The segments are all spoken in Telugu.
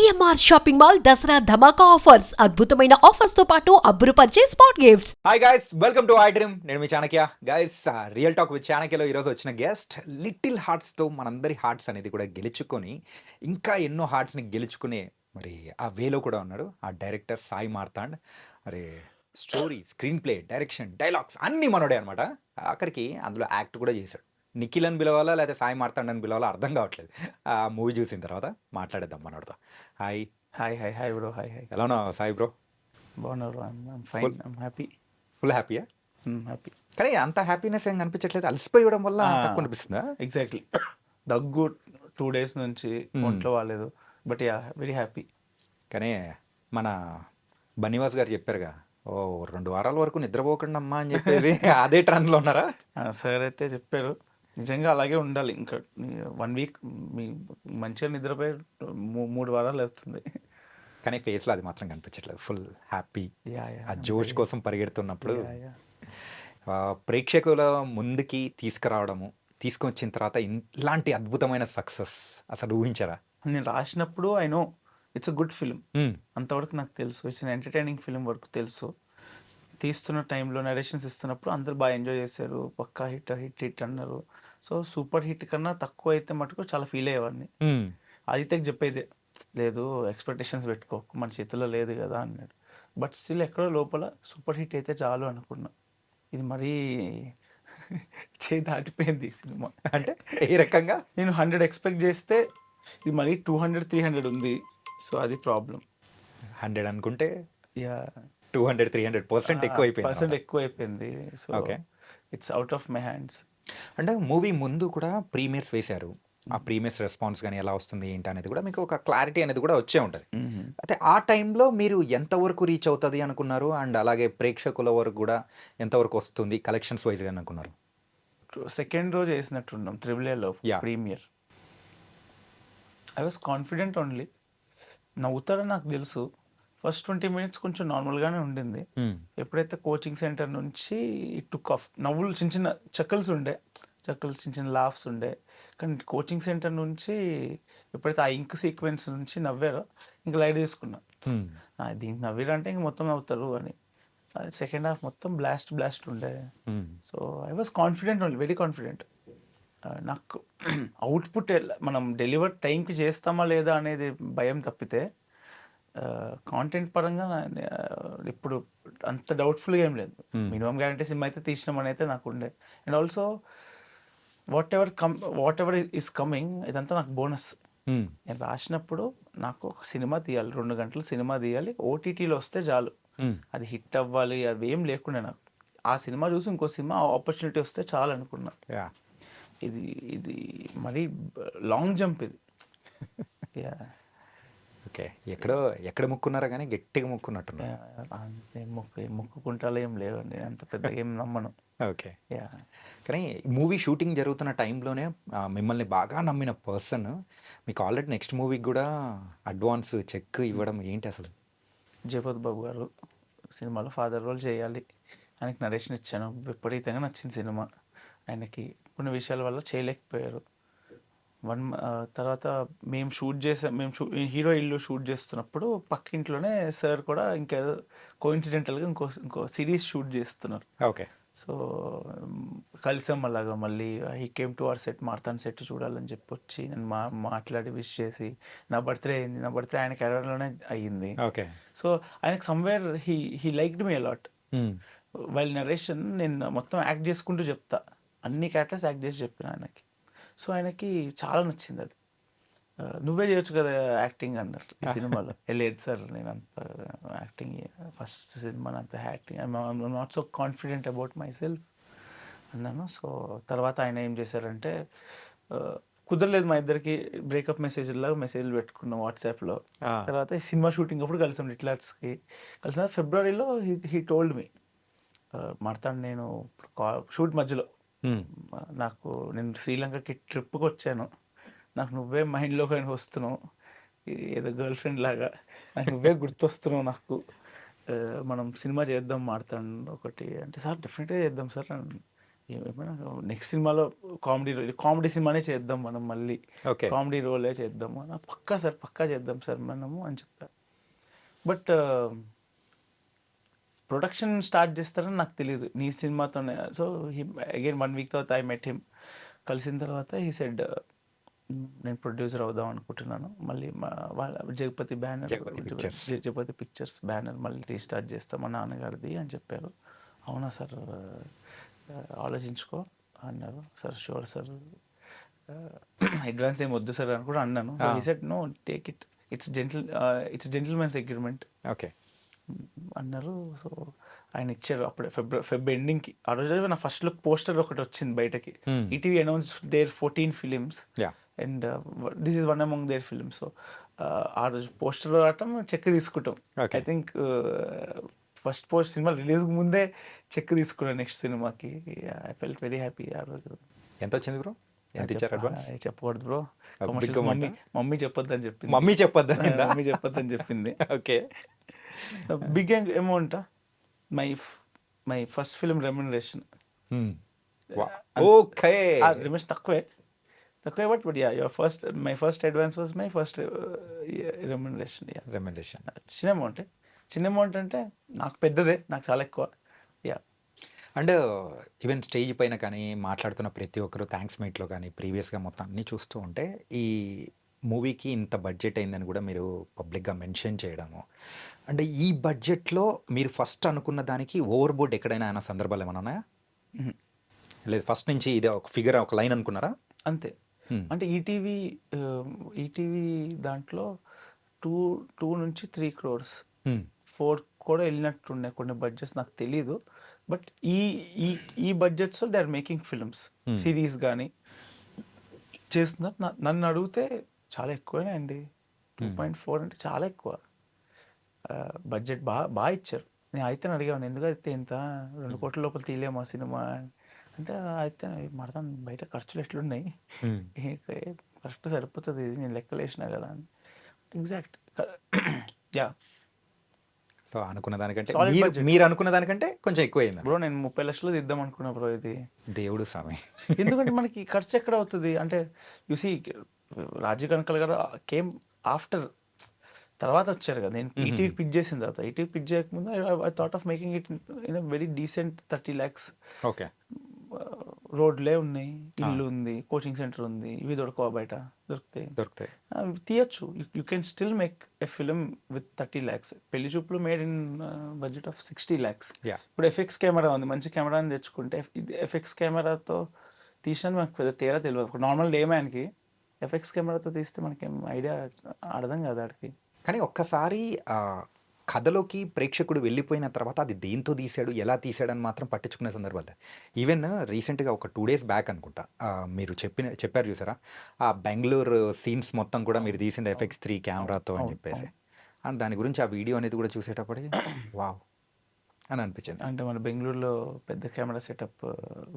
సిఎంఆర్ షాపింగ్ మాల్ దసరా ధమాకా ఆఫర్స్ అద్భుతమైన ఆఫర్స్ తో పాటు అబ్బురుపరిచే spot gifts. Hi guys, welcome to iDream. నేను మీ Chanakya. Guys, real talk with చాణక్యలో ఈరోజు వచ్చిన గెస్ట్ లిటిల్ హార్ట్స్తో మనందరి హార్ట్స్ అనేది కూడా గెలుచుకొని ఇంకా ఎన్నో హార్ట్స్ని గెలుచుకునే మరి ఆ వేలో కూడా ఉన్నాడు ఆ డైరెక్టర్ సాయి మార్తాండ్. మరి story, screen play, direction, dialogues అన్నీ మనోడే అనమాట. ఆఖరికి అందులో యాక్ట్ కూడా చేశాడు. నిఖిల్ అని పిలవాలా లేదా సాయి మార్తాండ్ అని పిలవాలా అర్థం కావట్లేదు. ఆ మూవీ చూసిన తర్వాత మాట్లాడేద్దాం మనోడితో. హాయ్. Hi bro. హాయ్ ఎలా ఉన్నావు సాయి బ్రో? బాగున్నారు. Fine, happy. ఫుల్ హ్యాపీయా? హ్యాపీ. కానీ అంత హ్యాపీనెస్ ఏం కనిపించట్లేదు. అలసిపోయడం వల్ల తక్కువ అనిపిస్తుందా? ఎగ్జాక్ట్లీ. దగ్గు 2 days నుంచి ఒంట్లో బాగాలేదు, బట్ యా వెరీ హ్యాపీ. కానీ మన బనివాస్ గారు చెప్పారుగా, 2 వారాల వరకు నిద్రపోకుండా అమ్మా అని చెప్పేసి అదే ట్రెండ్లో ఉన్నారా? సార్ అయితే చెప్పారు, నిజంగా అలాగే ఉండాలి. ఇంకా 1 week మీ మంచిగా నిద్రపోయి 3 వారాలు అవుతుంది. కానీ ఫేస్లో అది మాత్రం కనిపించట్లేదు. Full happy. ఆ జోష్ కోసం పరిగెడుతున్నప్పుడు ప్రేక్షకుల ముందుకి తీసుకురావడము, తీసుకొచ్చిన తర్వాత ఇలాంటి అద్భుతమైన సక్సెస్ అసలు ఊహించారా? నేను రాసినప్పుడు I know it's a good film, అంతవరకు నాకు తెలుసు. ఇట్స్ అన్ ఎంటర్టైనింగ్ ఫిల్మ్ వరకు తెలుసు. తీస్తున్న టైంలో నరేషన్స్ ఇస్తున్నప్పుడు అందరు బాగా ఎంజాయ్ చేశారు, పక్కా హిట్ అన్నారు. సో సూపర్ హిట్ కన్నా తక్కువ అయితే మటుకు చాలా ఫీల్ అయ్యేవాడిని. ఆదిత్యకి చెప్పేది లేదు, ఎక్స్పెక్టేషన్స్ పెట్టుకోకు, మన చేతిలో లేదు కదా అన్నాడు. బట్ స్టిల్ ఎక్కడో లోపల సూపర్ హిట్ అయితే చాలు అనుకున్నా. ఇది మరీ చేయి దాటిపోయింది సినిమా. అంటే ఏ రకంగా? నేను 100 ఎక్స్పెక్ట్ చేస్తే ఇది మరీ 200-300 ఉంది. సో అది ప్రాబ్లం. 100 అనుకుంటే యా 200-300% ఎక్కువైపోయింది. So it's out of my hands. అంటే మూవీ ముందు కూడా ప్రీమియర్స్ వేశారు. ఆ ప్రీమియర్స్ రెస్పాన్స్ కానీ ఎలా వస్తుంది ఏంటి అనేది కూడా మీకు ఒక క్లారిటీ అనేది కూడా వచ్చే ఉంటుంది. అయితే ఆ టైంలో మీరు ఎంతవరకు రీచ్ అవుతుంది అనుకున్నారు, అండ్ అలాగే ప్రేక్షకుల వరకు కూడా ఎంతవరకు వస్తుంది కలెక్షన్స్ వైజ్గా అనుకున్నారు? సెకండ్ రోజు వేసినట్టున్నాం triple premiere. I was confident only. నవ్వుతారని నాకు తెలుసు. ఫస్ట్ 20 minutes కొంచెం నార్మల్గానే ఉండింది. ఎప్పుడైతే కోచింగ్ సెంటర్ నుంచి టుక్ ఆఫ్, నవ్వులు చిన్న చిన్న చక్కల్స్ చిన్న చిన్న లాఫ్స్ ఉండే. కానీ కోచింగ్ సెంటర్ నుంచి ఎప్పుడైతే ఆ ఇంక్ సీక్వెన్స్ నుంచి నవ్వారో ఇంకా లైట్ తీసుకున్నా. దీనికి నవ్వారంటే ఇంక మొత్తం నవ్వుతారు అని. సెకండ్ హాఫ్ మొత్తం బ్లాస్ట్ ఉండే. So I was confident only, very confident. నాకు అవుట్పుట్ మనం డెలివర్ టైంకి చేస్తామా లేదా అనేది భయం తప్పితే కాంటెంట్ పరంగా ఇప్పుడు అంత డౌట్ఫుల్గా ఏం లేదు. మినిమం గ్యారంటీ సినిమా అయితే తీసినామని అయితే నాకు ఉండే. And also what ever is coming ఇదంతా నాకు బోనస్. నేను రాసినప్పుడు నాకు ఒక సినిమా తీయాలి, 2 గంటలు సినిమా తీయాలి, ఓటీటీలో వస్తే చాలు, అది హిట్ అవ్వాలి, అది ఏం లేకుండా నాకు ఆ సినిమా చూసి ఇంకో సినిమా ఆపర్చునిటీ వస్తే చాలు అనుకున్నా. ఇది మరీ లాంగ్ జంప్ ఇది. ఓకే, ఎక్కడ ముక్కున్నారా కానీ గట్టిగా ముక్కున్నట్టున్నా. ముక్కుకుంటాలో ఏం లేవండి, అంత పెద్దగా ఏం నమ్మను. ఓకే. కానీ మూవీ షూటింగ్ జరుగుతున్న టైంలోనే మిమ్మల్ని బాగా నమ్మిన పర్సన్ మీకు ఆల్రెడీ నెక్స్ట్ మూవీకి కూడా అడ్వాన్స్ చెక్ ఇవ్వడం ఏంటి అసలు? జయపతి బాబు గారు సినిమాలో ఫాదర్ రోల్ చేయాలి, ఆయనకి నరేషన్ ఇచ్చాను. విపరీతంగా నచ్చింది సినిమా. ఆయనకి కొన్ని విషయాల వల్ల చేయలేకపోయారు. తర్వాత మేము హీరో ఇల్లు షూట్ చేస్తున్నప్పుడు పక్కింట్లోనే సార్ కూడా ఇంకేదో కోఇన్సిడెంటల్గా ఇంకో సిరీస్ షూట్ చేస్తున్నారు. ఓకే. సో కలిసాం అలాగా. మళ్ళీ he came to our set, Marthand set చూడాలని చెప్పి వచ్చి నేను మాట్లాడి విష్ చేసి, నా బర్త్డే అయింది. నా బర్త్డే ఆయన కెరీర్లోనే అయ్యింది. ఓకే. సో ఆయనకు somewhere he liked me a lot. While narration నేను మొత్తం యాక్ట్ చేసుకుంటూ చెప్తా, అన్ని క్యారెక్టర్స్ యాక్ట్ చేసి చెప్పిన ఆయనకి. సో ఆయనకి చాలా నచ్చింది అది. నువ్వే చేయొచ్చు కదా యాక్టింగ్ అన్నారు ఈ సినిమాలో. లేదు సార్, నేను అంత యాక్టింగ్ ఫస్ట్ సినిమా అంత acting I'm not so confident about my self అన్నాను. సో తర్వాత ఆయన ఏం చేశారంటే, కుదరలేదు మా ఇద్దరికి, బ్రేకప్ మెసేజ్లో మెసేజ్లు పెట్టుకున్నాం వాట్సాప్లో. తర్వాత ఈ సినిమా షూటింగ్ అప్పుడు కలిసాం, లిటిల్ కలిసిన ఫిబ్రవరిలో. హీ టోల్డ్ మీ, మార్తాండ్ నేను షూట్ మధ్యలో నేను శ్రీలంకకి ట్రిప్కి వచ్చాను, నాకు నువ్వే మైండ్లో కానీ వస్తున్నావు, ఏదో గర్ల్ ఫ్రెండ్ లాగా నాకు నువ్వే గుర్తొస్తున్నావు నాకు, మనం సినిమా చేద్దాం మార్తాండ్ ఒకటి అంటే. సార్ డెఫినెట్గా చేద్దాం సార్. ఏమైనా నెక్స్ట్ సినిమాలో కామెడీ సినిమానే చేద్దాం మనం మళ్ళీ. ఓకే. కామెడీ రోలే చేద్దాము. పక్కా సార్, పక్కా చేద్దాం సార్ మనము అని చెప్పారు. బట్ ప్రొడక్షన్ స్టార్ట్ చేస్తారని నాకు తెలియదు నీ సినిమాతోనే. సో అగైన్ 1 వీక్ తర్వాత ఐ మెట్ హిమ్. కలిసిన తర్వాత హీ సెడ్ నేను ప్రొడ్యూసర్ అవుదాం అనుకుంటున్నాను, మళ్ళీ వాళ్ళ Jagapathi banner, Jagapathi pictures banner మళ్ళీ రీస్టార్ట్ చేస్తాం మా నాన్నగారిది అని చెప్పారు. అవునా సార్, ఆలోచించుకో అన్నారు. సార్ షూర్ సార్, అడ్వాన్స్ ఏం వద్దు సార్ అని కూడా అన్నాను. He said no, take it, it's gentlemen's agreement okay. అన్నారు. సో ఆయన ఇచ్చారు అప్పుడే ఫెబ్ ఎండింగ్కి. ఆ రోజు నా ఫస్ట్ లుక్ పోస్టర్ ఒకటి వచ్చింది బయటకి. ETV announce their 14 films and this is one among their films. So ఆ రోజు పోస్టర్ రావటం, చెక్ తీసుకుంటాం. I think first cinema release ముందే చెక్ తీసుకున్నాను నెక్స్ట్ సినిమాకి. ఐ ఫెల్ట్ వెరీ హ్యాపీ ఆ రోజు. ఎంత వచ్చింది బ్రో? ఎంత ఇచ్చారు అడ్వాన్స్? చెప్పకూడదు బ్రో, మమ్మీ చెప్పొద్దని చెప్పింది. మమ్మీ చెప్పొద్దని మమ్మీ చెప్పొద్దని చెప్పింది. Okay. Big amount. My first film remuneration. Okay. Remuneration తక్కువే but yeah my first advance was my first remuneration. చిన్న అమౌంట్ అంటే నాకు పెద్దదే, నాకు చాలా ఎక్కువ. యా. అండ్ ఈవెన్ స్టేజ్ పైన కానీ మాట్లాడుతున్న ప్రతి ఒక్కరు థ్యాంక్స్ మీట్లో కానీ ప్రీవియస్గా మొత్తం అన్నీ చూస్తూ ఉంటే ఈ మూవీకి ఇంత బడ్జెట్ అయిందని కూడా మీరు పబ్లిక్గా మెన్షన్ చేయడము, అంటే ఈ బడ్జెట్లో మీరు ఫస్ట్ అనుకున్న దానికి ఓవర్ బోర్డ్ ఎక్కడైనా అన్న సందర్భాలు ఏమైనా ఉన్నాయా? లేదు, ఫస్ట్ నుంచి ఇది ఒక ఫిగర్, ఒక లైన్ అనుకున్నారా? అంతే. అంటే ఈటీవీ దాంట్లో 2 నుంచి 3 crores 4 కూడా వెళ్ళినట్టుండే కొన్ని బడ్జెట్స్, నాకు తెలీదు. బట్ ఈ budgets they are making films, series కానీ చేస్తున్నారు. నన్ను అడిగితే చాలా ఎక్కువనే అండి. 2.4 అంటే చాలా ఎక్కువ. బడ్జెట్ బాగా ఇచ్చారు. నేను అయితే అడిగాను, ఎందుకు అయితే ఇంత 2 కోట్ల లోపల తీయలేమా సినిమా అంటే, అయితే మరదా బయట ఖర్చులు ఎట్లున్నాయి, కరెక్ట్ సరిపోతుంది, ఇది నేను లెక్కలు వేసినా కదా అని. ఎగ్జాక్ట్. యా. సో అనుకున్న దానికంటే మీరు అనుకున్న దానికంటే కొంచెం ఎక్కువ అయింది బ్రో. నేను 30 లక్షలు ఇద్దాం అనుకున్నా బ్రో ఇది. దేవుడు స్వామి. ఎందుకంటే మనకి ఖర్చు ఎక్కడ అవుతుంది అంటే, యూసీ రాజీవ్ కనకల్ గారు కేమ్ ఆఫ్టర్, తర్వాత వచ్చారు కదా. నేను ఈటీవీ పిక్ చేసిన తర్వాత, ఈటీవీ పిక్ చేయకముందు I thought of making it in a very decent 30 lakhs. Okay. రోడ్లే ఉన్నాయి, ఇల్లు ఉంది, కోచింగ్ సెంటర్ ఉంది, ఇవి బయట దొరుకుతాయి, తీయచ్చు. You can still make a film with 30 lakhs. పెళ్లి చూపులు made in budget of 60 lakhs. ఇప్పుడు ఎఫ్ఎక్స్ కెమెరా ఉంది, మంచి కెమెరాని తెచ్చుకుంటే, ఎఫ్ఎక్స్ కెమెరాతో తీసిన మనకు పెద్ద తేడా తెలియదు. నార్మల్ డే మ్యాన్కి ఎఫ్ఎక్స్ కెమెరాతో తీస్తే మనకేం ఐడియా అర్థం కాదు ఆడికి. కానీ ఒక్కసారి కథలోకి ప్రేక్షకుడు వెళ్ళిపోయిన తర్వాత అది దేంతో తీశాడు, ఎలా తీశాడని మాత్రం పట్టించుకునే సందర్భాలు. ఈవెన్ రీసెంట్గా ఒక 2 days బ్యాక్ అనుకుంటా, మీరు చెప్పారు చూసారా, ఆ బెంగళూరు సీన్స్ మొత్తం కూడా మీరు తీసిన FX3 కెమెరాతో అని చెప్పేసి, అండ్ దాని గురించి ఆ వీడియో అనేది కూడా చూసేటప్పటికి వావ్ అని అనిపించింది. అంటే మన బెంగళూరులో పెద్ద కెమెరా సెటప్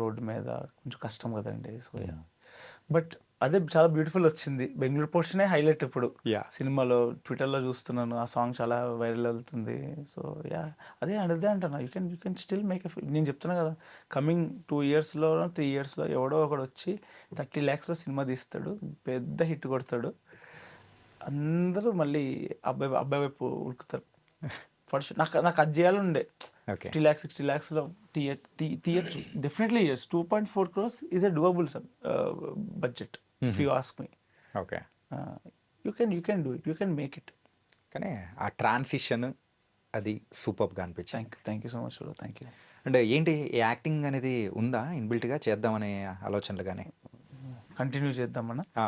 రోడ్డు మీద కొంచెం కష్టం కదండి. సో బట్ అదే చాలా బ్యూటిఫుల్ వచ్చింది. బెంగళూరు పోర్షనే హైలైట్ ఇప్పుడు సినిమాలో. ట్విట్టర్లో చూస్తున్నాను, ఆ సాంగ్ చాలా వైరల్ అవుతుంది. సో యా, అదే అంటున్నా, you can still make a film. నేను చెప్తున్నా కదా, కమింగ్ 2 yearsలో 3 yearsలో ఎవడో ఒకడు వచ్చి 30 lakhsలో సినిమా తీస్తాడు, పెద్ద హిట్ కొడతాడు, అందరూ మళ్ళీ అబ్బాయి వైపు ఉరుకుతారు. ఫస్ట్ నాకు అది చేయాలండే. 50 lakhs 60 lakhsలో తీయచ్చు, definitely years. 2.4 crores is a doable budget if you ask me. Okay. You can do it, you can make it. కానీ ఆ ట్రాన్సిషన్ అది సూపర్గా అనిపించింది. Thank you so much bro, thank you. అంటే ఏంటి యాక్టింగ్ అనేది ఉందా ఇన్బిల్ట్గా, చేద్దామనే ఆలోచనలు కానీ కంటిన్యూ చేద్దామన్నా?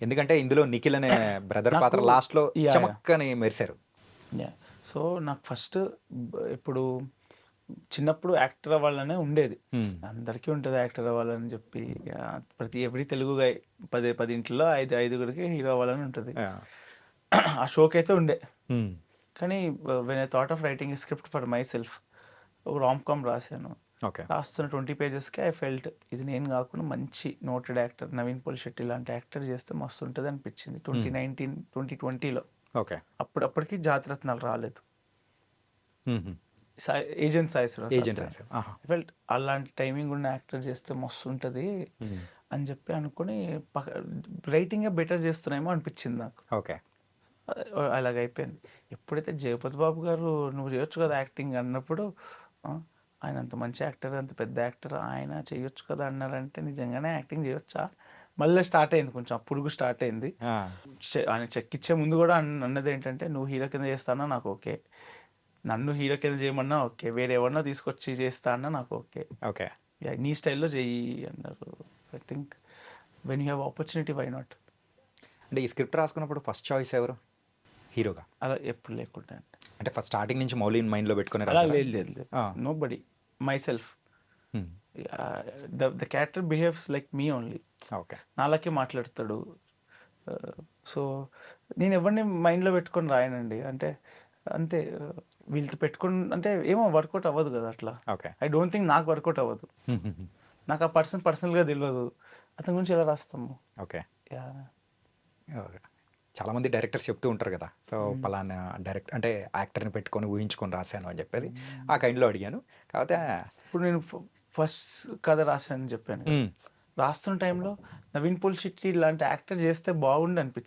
ఎందుకంటే ఇందులో నిఖిల్ అనే బ్రదర్ పాత్ర లాస్ట్లో చమక్కని మెరిశారు. సో నాకు ఫస్ట్ ఇప్పుడు చిన్నప్పుడు యాక్టర్ అవ్వాలనే ఉండేది, అందరికీ ఉంటుంది యాక్టర్ అవ్వాలని చెప్పి. ఎవ్రీ తెలుగు గాయ 10 ఇంట్లో 5 హీరో అవ్వాలని ఉంటుంది. ఆ షోకి అయితే ఉండే. కానీ when I thought of writing a script for myself, rom com రాశాను. రాస్తున్న 20 pagesకి ఐ ఫెల్ట్ ఇది నేను కాకుండా మంచి నోటెడ్ యాక్టర్ నవీన్ పోలిశెట్టి లాంటి యాక్టర్ చేస్తే మస్తు ఉంటుంది అనిపించింది. 2019-2020లో. ఓకే. అప్పటికి జాతిరత్నాలు రాలేదు. ఏజెంట్ సాయి ఏజెంట్ ఫెల్ట్ అలాంటి టైమింగ్ ఉన్న యాక్టర్ చేస్తే మస్తు ఉంటుంది అని చెప్పి అనుకుని రైటింగే బెటర్ చేస్తున్నాయేమో అనిపించింది నాకు. ఓకే. అలాగైపోయింది. ఎప్పుడైతే జగపతి బాబు గారు నువ్వు చేయొచ్చు కదా యాక్టింగ్ అన్నప్పుడు ఆయన అంత మంచి యాక్టర్, అంత పెద్ద యాక్టర్, ఆయన చేయొచ్చు కదా అన్నారంటే నిజంగానే యాక్టింగ్ చేయొచ్చా మళ్ళీ స్టార్ట్ అయింది, కొంచెం అప్పుడు స్టార్ట్ అయింది. ఆయన చెక్ ఇచ్చే ముందు కూడా అన్నది ఏంటంటే నువ్వు హీరో కింద చేస్తానా నాకు ఓకే, నన్ను హీరో కింద చేయమన్నా ఓకే, వేరే ఎవరన్నా తీసుకొచ్చి చేస్తా అన్నా నాకు ఓకే, ఓకే. నీ స్టైల్లో చెయ్యి అన్నారు. I think when you have opportunity why not. అంటే ఈ స్క్రిప్ట్ రాసుకున్నప్పుడు ఫస్ట్ చాయిస్ ఎవరు హీరోగా? అలా ఎప్పుడు లేకుండా అంటే ఫస్ట్ స్టార్టింగ్ నుంచి మౌలిని మైండ్లో పెట్టుకుని అలా లేదు nobody, myself. The character behaves like me only. Okay. నాలాగే మాట్లాడతాడు. సో నేను ఎవరిని మైండ్లో పెట్టుకొని రాయనండి. అంటే అంతే వీళ్ళతో పెట్టుకుని అంటే ఏమో వర్కౌట్ అవ్వదు కదా అట్లా. ఓకే. ఐ డోంట్ థింక్ నాకు వర్కౌట్ అవ్వదు. నాకు ఆ పర్సన్ పర్సనల్గా తెలియదు, అతని గురించి ఎలా రాస్తాము. ఓకే. చాలామంది డైరెక్టర్స్ చెప్తూ ఉంటారు కదా, సో పలానా డైరెక్ట్ అంటే యాక్టర్ని పెట్టుకొని ఊహించుకొని రాశాను అని చెప్పేసి ఆ కైండ్లో అడిగాను. కాకపోతే ఇప్పుడు నేను ఫస్ట్ కథ రాశానని చెప్పాను. రాస్తున్న టైంలో నవీన్ పోల్శెట్టి లాంటి యాక్టర్ చేస్తే బాగుండు అనిపించింది.